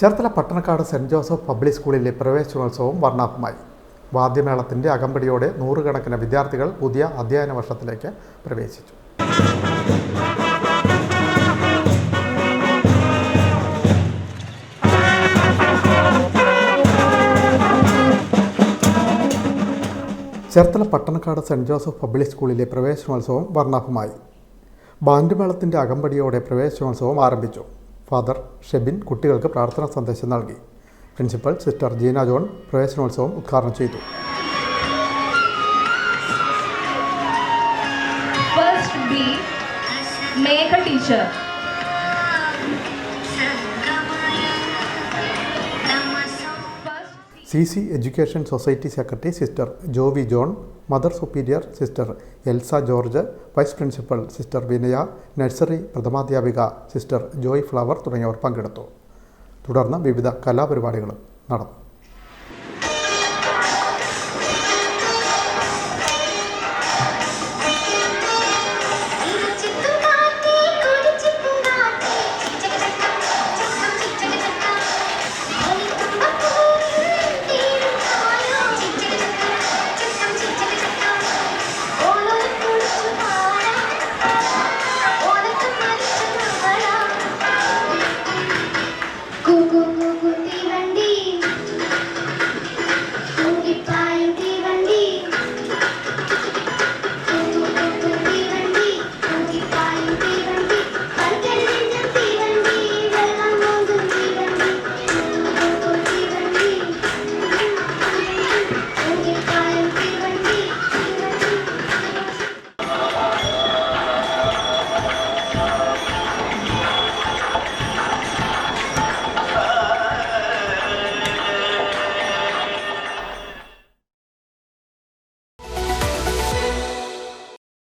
Cherthala Pattanakkad Saint Joseph public സ്കൂളിലെ പ്രവേശനോത്സവം വർണ്ണാഭമായി. വാദ്യമേളത്തിൻ്റെ അകമ്പടിയോടെ നൂറുകണക്കിന് വിദ്യാർത്ഥികൾ പുതിയ അധ്യയന വർഷത്തിലേക്ക് പ്രവേശിച്ചു. Cherthala Pattanakkad Saint Joseph public സ്കൂളിലെ പ്രവേശനോത്സവം വർണ്ണാഭമായി. ബാൻഡ് മേളത്തിൻ്റെ അകമ്പടിയോടെ പ്രവേശനോത്സവം ആരംഭിച്ചു. ഫാദർ ഷെബിൻ കുട്ടികൾക്ക് പ്രാർത്ഥനാ സന്ദേശം നൽകി. പ്രിൻസിപ്പൽ സിസ്റ്റർ ജീന ജോൺ പ്രവേശനോത്സവം ഉദ്ഘാടനം ചെയ്തു. CC education society secretary sister Jovi John, mother superior sister Elsa George, vice principal sister Vinaya, nursery പ്രഥമാധ്യാപിക സിസ്റ്റർ ജോയ് ഫ്ലവർ തുടങ്ങിയവർ പങ്കെടുത്തു. തുടർന്ന് വിവിധ കലാപരിപാടികളും നടന്നു.